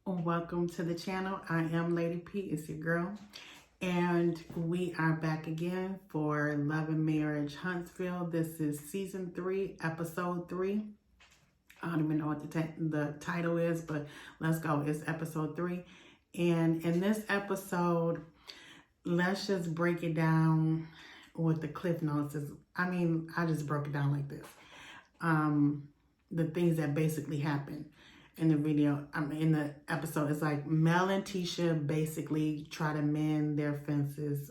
Welcome to the channel. I am Lady P, it's your girl, and we are back again for Love and Marriage Huntsville. This is season 3, episode 3. I don't even know what the title is, but let's go. It's episode 3, and in this episode, let's just break it down with the cliff notes. I just broke it down like this. The things that basically happened in the video, in the episode, it's like Mel and Tisha basically try to mend their fences.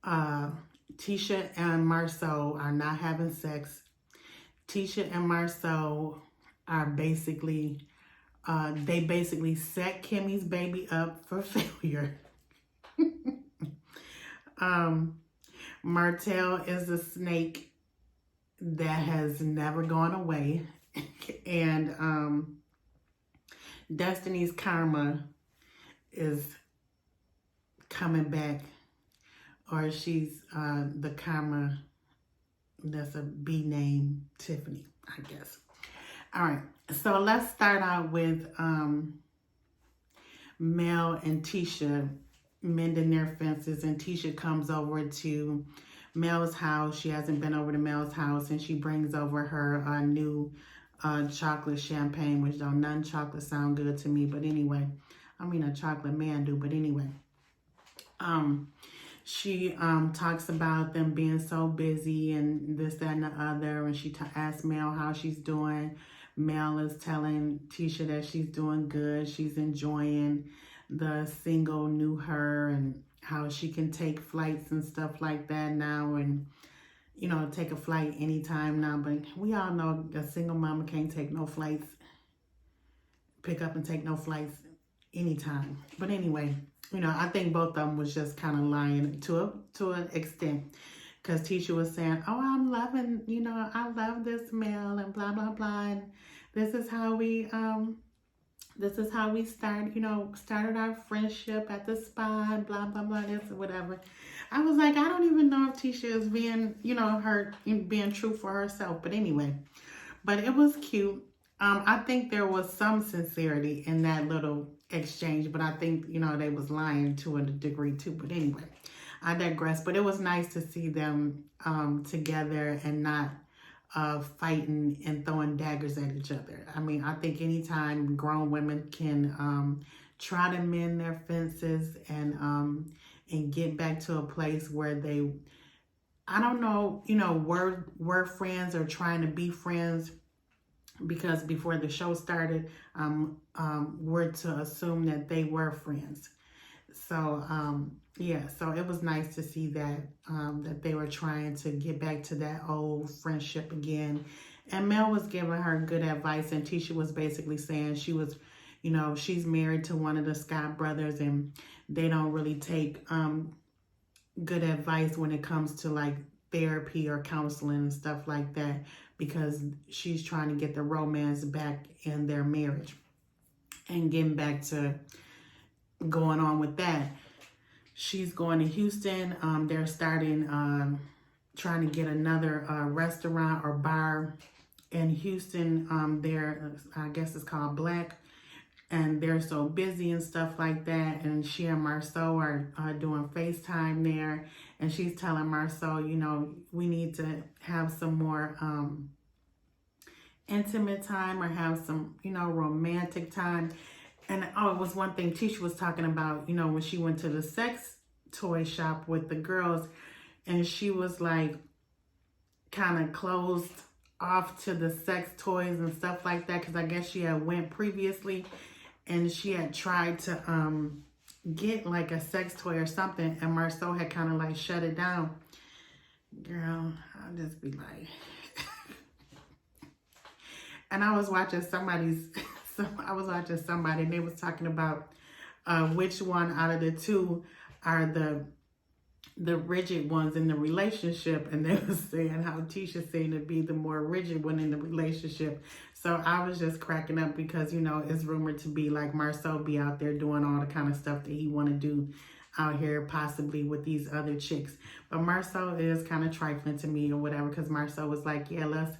Tisha and Marceau are not having sex. Tisha and Marceau are basically, they basically set Kimmy's baby up for failure. Martell is a snake that has never gone away. And Destiny's karma is coming back, or she's the karma that's a B name, Tiffany, I guess. All right, so let's start out with Mel and Tisha mending their fences, and Tisha comes over to Mel's house. She hasn't been over to Mel's house, and she brings over her new chocolate champagne, which don't none chocolate sound good to me, but anyway, I mean a chocolate man do, but anyway, she talks about them being so busy and this, that, and the other, and she asks Mel how she's doing. Mel is telling Tisha that she's doing good, she's enjoying the single new her, and how she can take flights and stuff like that now, and you know, take a flight anytime now. But we all know a single mama can't take no flights, pick up and take no flights anytime. But anyway, you know, I think both of them was just kind of lying to an extent, because Tisha was saying, oh, I'm loving, you know, I love this Mel and blah blah blah, and this is how we started, you know, started our friendship at the spa and blah blah blah, this or whatever. I was like, I don't even know if Tisha is being, you know, being true for herself. But anyway, but it was cute. I think there was some sincerity in that little exchange, but I think, you know, they was lying to a degree too. But anyway, I digress. But it was nice to see them together and not fighting and throwing daggers at each other. I mean, I think anytime grown women can try to mend their fences and get back to a place where they, I don't know, you know, were friends or trying to be friends, because before the show started, we're to assume that they were friends. So, yeah, so it was nice to see that, that they were trying to get back to that old friendship again. And Mel was giving her good advice, and Tisha was basically saying she was, you know, she's married to one of the Scott brothers, and they don't really take good advice when it comes to like therapy or counseling and stuff like that, because she's trying to get the romance back in their marriage and getting back to going on with that. She's going to Houston. They're starting, trying to get another restaurant or bar in Houston. There, I guess it's called Black. And they're so busy and stuff like that. And she and Marceau are doing FaceTime there. And she's telling Marceau, you know, we need to have some more intimate time, or have some, you know, romantic time. And oh, it was one thing Tisha was talking about, you know, when she went to the sex toy shop with the girls, and she was like kind of closed off to the sex toys and stuff like that, because I guess she had went previously and she had tried to get like a sex toy or something, and Marceau had kind of like shut it down. Girl, I'll just be like, and I was watching somebody, and they was talking about which one out of the two are the rigid ones in the relationship, and they was saying how Tisha seemed to be the more rigid one in the relationship. So I was just cracking up, because, you know, it's rumored to be like Marceau be out there doing all the kind of stuff that he want to do out here, possibly with these other chicks. But Marceau is kind of trifling to me or whatever, because Marceau was like, yeah, let's,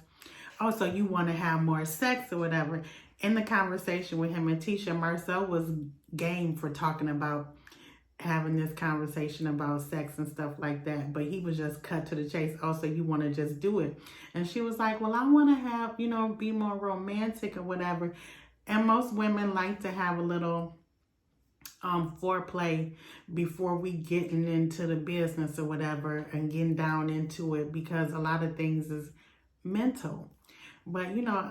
oh, so you want to have more sex or whatever. in the conversation with him and Tisha, Marcel was game for talking about having this conversation about sex and stuff like that, but he was just cut to the chase. Also, you want to just do it. And she was like, well, I want to have, you know, be more romantic or whatever. And most women like to have a little foreplay before we getting into the business or whatever and getting down into it, because a lot of things is mental. But you know,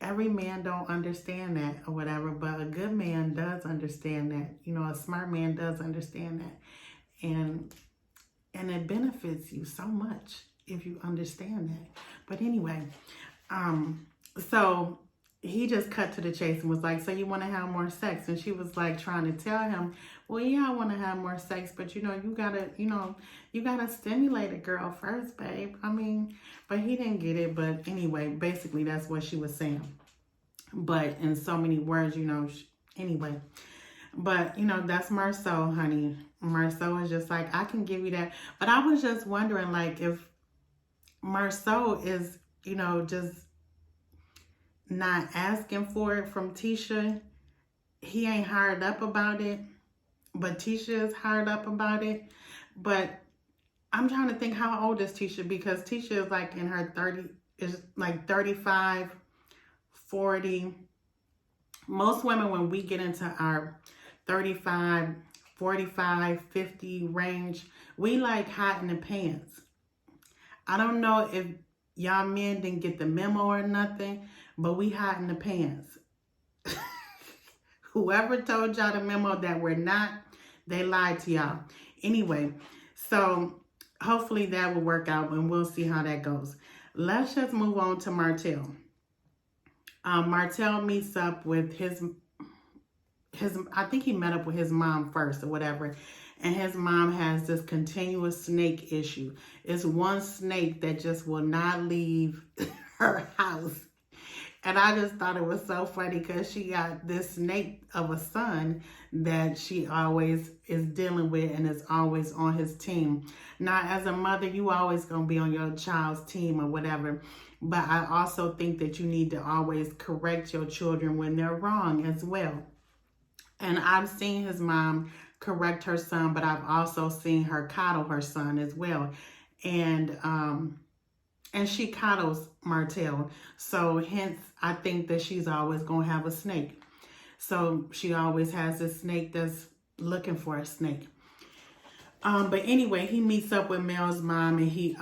every man don't understand that or whatever, but a good man does understand that. You know, a smart man does understand that. And it benefits you so much if you understand that. But anyway, so he just cut to the chase and was like, so you want to have more sex? And she was like trying to tell him, well, yeah, I want to have more sex, but you know, you gotta stimulate a girl first, babe. I mean, but he didn't get it. But anyway, basically that's what she was saying. But in so many words, you know, anyway. But, you know, that's Marceau, honey. Marceau is just like, I can give you that. But I was just wondering, like, if Marceau is, you know, just not asking for it from Tisha. He ain't hard up about it, but Tisha is hard up about it. But I'm trying to think, how old is Tisha? Because Tisha is like in her 30, is like 35, 40. Most women, when we get into our 35, 45, 50 range, we like hot in the pants. I don't know if y'all men didn't get the memo or nothing, but we hot in the pants. Whoever told y'all the memo that we're not, they lied to y'all. Anyway, so hopefully that will work out and we'll see how that goes. Let's just move on to Martell. Martell meets up with his, I think he met up with his mom first or whatever. And his mom has this continuous snake issue. It's one snake that just will not leave her house. And I just thought it was so funny because she got this snake of a son that she always is dealing with and is always on his team. Now, as a mother, you always going to be on your child's team or whatever. But I also think that you need to always correct your children when they're wrong as well. And I've seen his mom correct her son, but I've also seen her coddle her son as well. And she coddles Martell. So hence, I think that she's always going to have a snake. So she always has a snake that's looking for a snake. But anyway, he meets up with Mel's mom, and he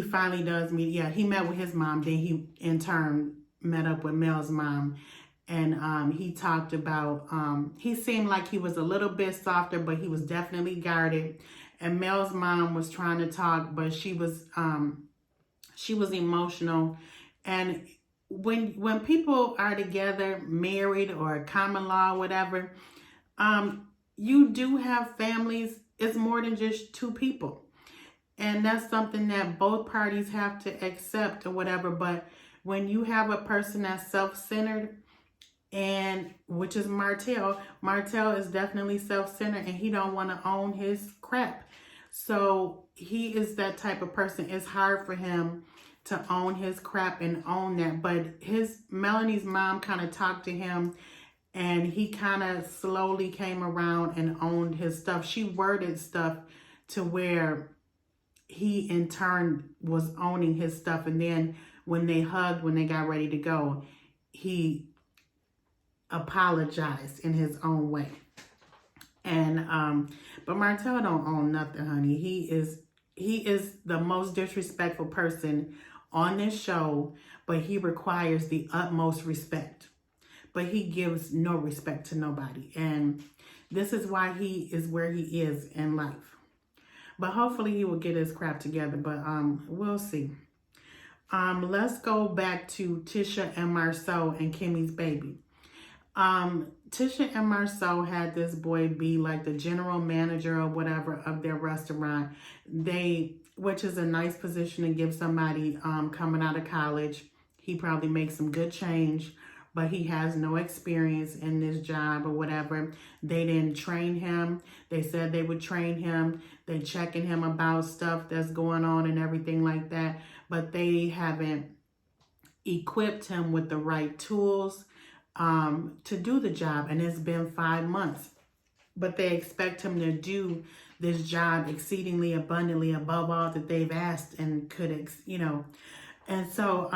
finally does meet. Yeah, he met with his mom. Then he in turn met up with Mel's mom. And he talked about, he seemed like he was a little bit softer, but he was definitely guarded. And Mel's mom was trying to talk, but she was emotional. And when people are together, married or common law, whatever, you do have families. It's more than just two people. And that's something that both parties have to accept or whatever. But when you have a person that's self-centered, and which is Martell is definitely self-centered, and he don't want to own his crap. So he is that type of person. It's hard for him to own his crap and own that. But Melanie's mom kind of talked to him, and he kind of slowly came around and owned his stuff. She worded stuff to where he in turn was owning his stuff. And then when they hugged, when they got ready to go, he apologized in his own way. And but Martell don't own nothing, honey. He is the most disrespectful person on this show, but he requires the utmost respect. But he gives no respect to nobody. And this is why he is where he is in life. But hopefully he will get his crap together. But we'll see. Let's go back to Tisha and Marceau and Kimmy's baby. Tisha and Marceau had this boy be like the general manager or whatever of their restaurant. Which is a nice position to give somebody coming out of college. He probably makes some good change, but he has no experience in this job or whatever. They didn't train him. They said they would train him. They checking him about stuff that's going on and everything like that, but they haven't equipped him with the right tools, to do the job, and it's been 5 months. But they expect him to do this job exceedingly abundantly above all that they've asked and could, And so,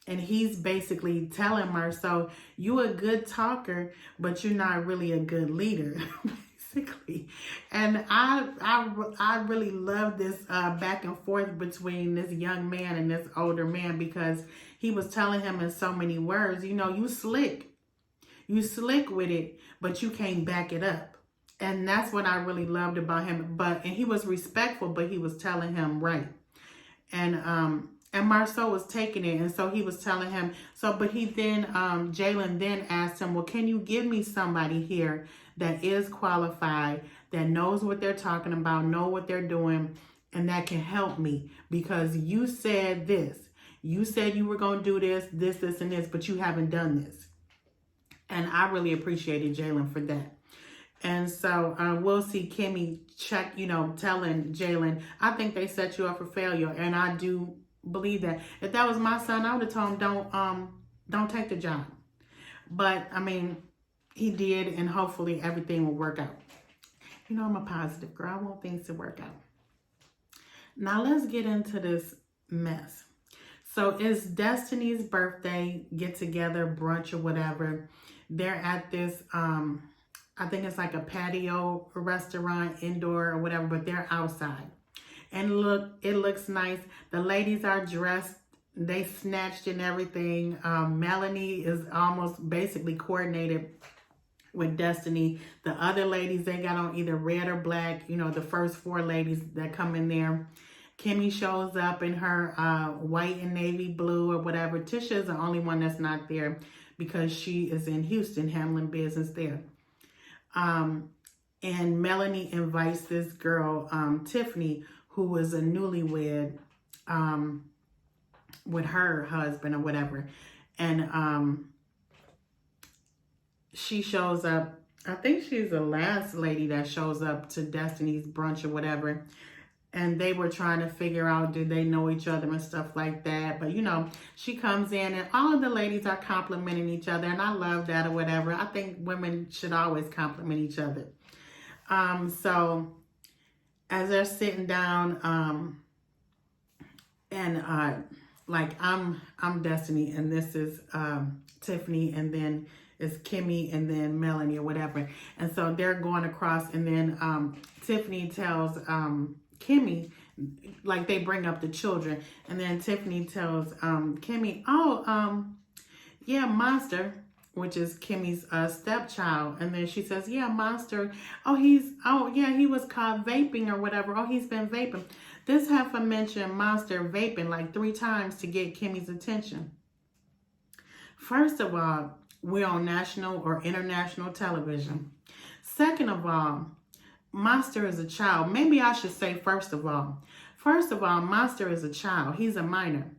and he's basically telling Marceau, you a good talker, but you're not really a good leader, basically. And I really love this back and forth between this young man and this older man, because he was telling him in so many words, you slick with it, but you can't back it up. And that's what I really loved about him. And he was respectful, but he was telling him right. And Marceau was taking it. And so he was telling him, but he then, Jalen then asked him, well, can you give me somebody here that is qualified, that knows what they're talking about, know what they're doing, and that can help me? Because you said this. You said you were going to do this, and this, but you haven't done this. And I really appreciated Jalen for that. And so we'll see Kimmy telling Jalen, I think they set you up for failure. And I do believe that. If that was my son, I would have told him, don't take the job. But I mean, he did, and hopefully everything will work out. I'm a positive girl. I want things to work out. Now let's get into this mess. So it's Destiny's birthday get together, brunch or whatever. They're at this, I think it's like a patio restaurant, indoor or whatever, but they're outside. And look, it looks nice. The ladies are dressed. They snatched and everything. Melanie is almost basically coordinated with Destiny. The other ladies, they got on either red or black. The first 4 ladies that come in there. Kimmy shows up in her white and navy blue or whatever. Tisha's the only one that's not there because she is in Houston handling business there. And Melanie invites this girl, Tiffany, who was a newlywed with her husband or whatever. And she shows up. I think she's the last lady that shows up to Destiny's brunch or whatever. And they were trying to figure out, do they know each other and stuff like that. But, she comes in and all of the ladies are complimenting each other. And I love that or whatever. I think women should always compliment each other. So as they're sitting down, like I'm Destiny, and this is Tiffany, and then it's Kimmy, and then Melanie or whatever. And so they're going across, and then Tiffany tells Kimmy, like they bring up the children, and then Tiffany tells Kimmy, yeah, Monster, which is Kimmy's stepchild. And then she says, yeah, Monster, he was caught vaping or whatever. Oh, he's been vaping. This heifer mentioned Monster vaping like 3 times to get Kimmy's attention. First of all, we're on national or international television. Second of all, Monster is a child. Maybe I should say first of all. First of all, Monster is a child. He's a minor.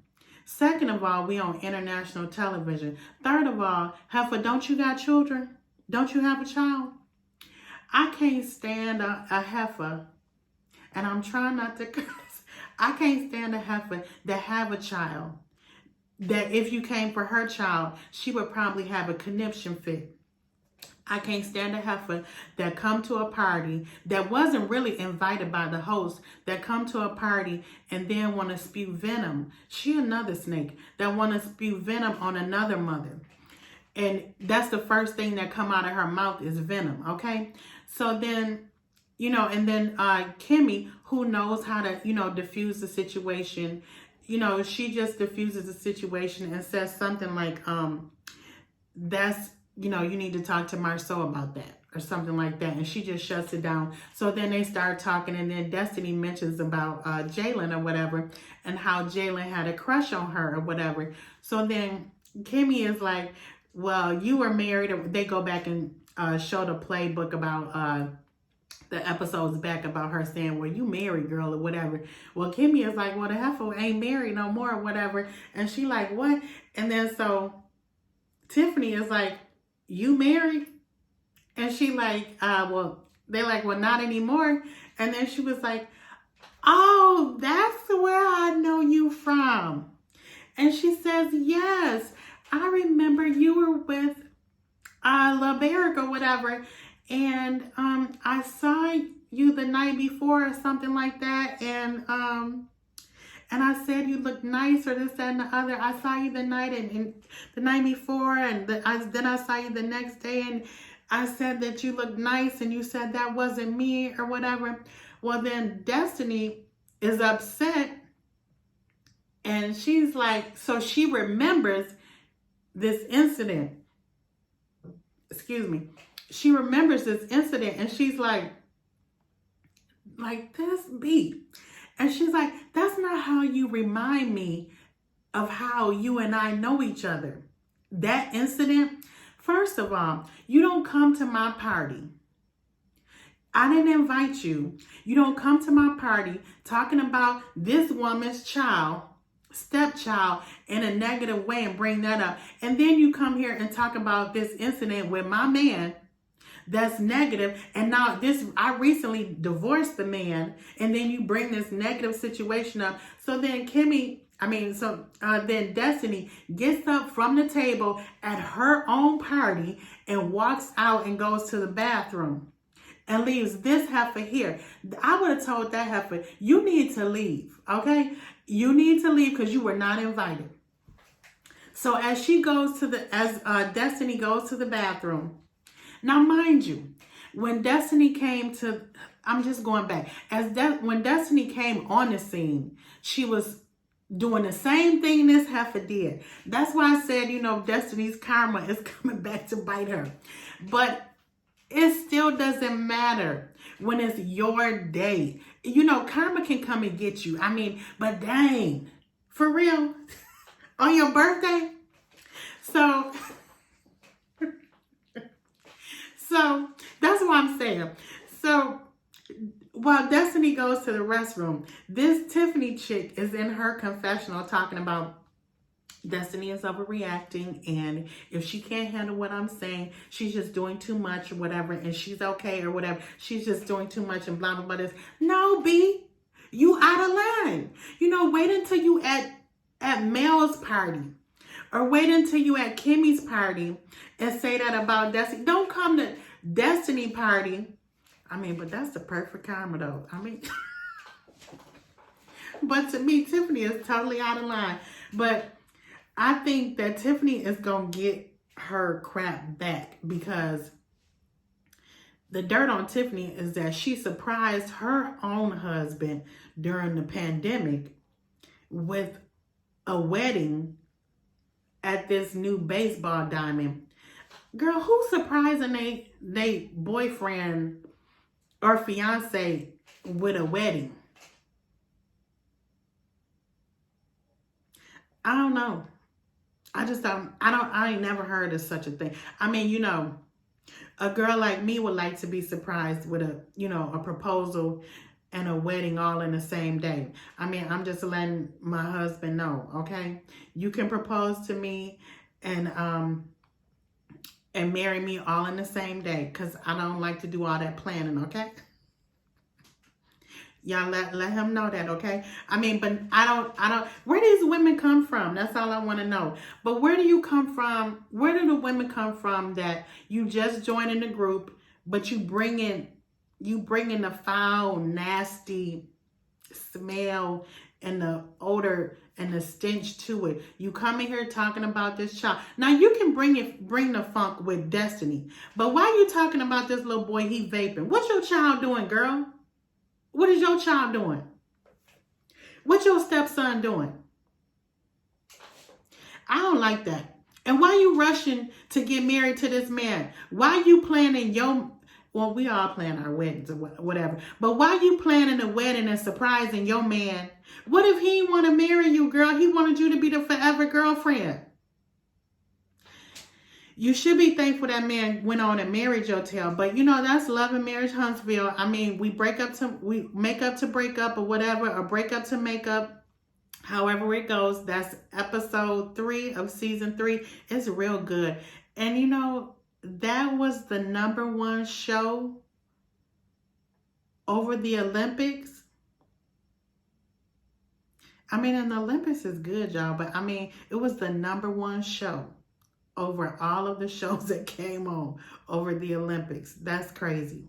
Second of all, we on international television. Third of all, heifer, don't you got children? Don't you have a child? I can't stand a heifer, and I'm trying not to curse. I can't stand a heifer that have a child, that if you came for her child, she would probably have a conniption fit. I can't stand a heifer that come to a party that wasn't really invited by the host, that come to a party and then want to spew venom. She another snake that want to spew venom on another mother. And that's the first thing that come out of her mouth is venom, okay? So then, Kimmy, who knows how to, diffuse the situation, she just diffuses the situation and says something like, you need to talk to Marceau about that or something like that. And she just shuts it down. So then they start talking, and then Destiny mentions about Jalen or whatever, and how Jalen had a crush on her or whatever. So then Kimmy is like, well, you were married. They go back and show the playbook about the episodes back about her saying, well, you married, girl, or whatever. Well, Kimmy is like, well, the heifer ain't married no more or whatever. And she like, what? And then so Tiffany is like, you married? And she like, they're like, well, not anymore. And then she was like, oh, that's where I know you from. And she says, yes, I remember you were with LeBaric or whatever, and I saw you the night before or something like that, and I said you look nice or this, that, and the other. I saw you the night and the night before, and then I saw you the next day, and I said that you look nice, and you said that wasn't me or whatever. Well, then Destiny is upset, and she's like, so she remembers this incident. Excuse me. She remembers this incident, and she's like this beat. And she's like, that's not how you remind me of how you and I know each other. That incident, first of all, you don't come to my party. I didn't invite you. You don't come to my party talking about this woman's child, stepchild, in a negative way and bring that up. And then you come here and talk about this incident with my man that's negative. And now I recently divorced the man, and then you bring this negative situation up. So then then Destiny gets up from the table at her own party and walks out and goes to the bathroom and leaves this heifer here. I would have told that heifer, you need to leave, okay? You need to leave because you were not invited. So as Destiny goes to the bathroom, now mind you, when Destiny came to, I'm just going back, when Destiny came on the scene, she was doing the same thing this heifer did. That's why I said, Destiny's karma is coming back to bite her. But it still doesn't matter when it's your day. Karma can come and get you. But dang, for real, on your birthday? So that's what I'm saying. So while Destiny goes to the restroom, this Tiffany chick is in her confessional talking about Destiny is overreacting, and if she can't handle what I'm saying, she's just doing too much or whatever, and she's okay or whatever. She's just doing too much and blah, blah, blah. This. No, B, you out of line. Wait until you at Mel's party, or wait until you at Kimmy's party and say that about Destiny. Don't come to Destiny party. But that's the perfect karma though. But to me, Tiffany is totally out of line. But I think that Tiffany is going to get her crap back, because the dirt on Tiffany is that she surprised her own husband during the pandemic with a wedding at this new baseball diamond. Girl, who's surprising they boyfriend or fiance with a wedding? I don't know. I ain't never heard of such a thing. A girl like me would like to be surprised with a proposal and a wedding all in the same day. I'm just letting my husband know, okay? You can propose to me and marry me all in the same day, because I don't like to do all that planning, okay? Y'all let him know that, okay? But I don't, where these women come from? That's all I want to know. But where do you come from? Where do the women come from that you just joined in the group, but you bring in the foul, nasty smell and the odor and the stench to it? You come in here talking about this child. Now you can bring the funk with Destiny, but why are you talking about this little boy? He vaping. What's your child doing, girl? What is your child doing? What's your stepson doing? I don't like that. And why you rushing to get married to this man? Why you planning well, we all plan our weddings or whatever. But why you planning a wedding and surprising your man? What if he want to marry you, girl? He wanted you to be the forever girlfriend. You should be thankful that man went on and married your tail. But that's love and marriage, Huntsville. We make up to break up or whatever, or break up to make up, however it goes. That's episode 3 of season 3. It's real good. And that was the #1 show over the Olympics. And the Olympics is good, y'all. But it was the #1 show over all of the shows that came on over the Olympics. That's crazy.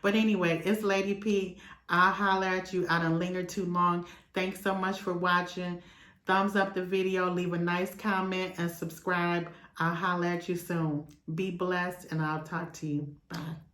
But anyway, it's Lady P. I'll holler at you. I done lingered too long. Thanks so much for watching. Thumbs up the video, leave a nice comment, and subscribe. I'll holler at you soon. Be blessed, and I'll talk to you. Bye.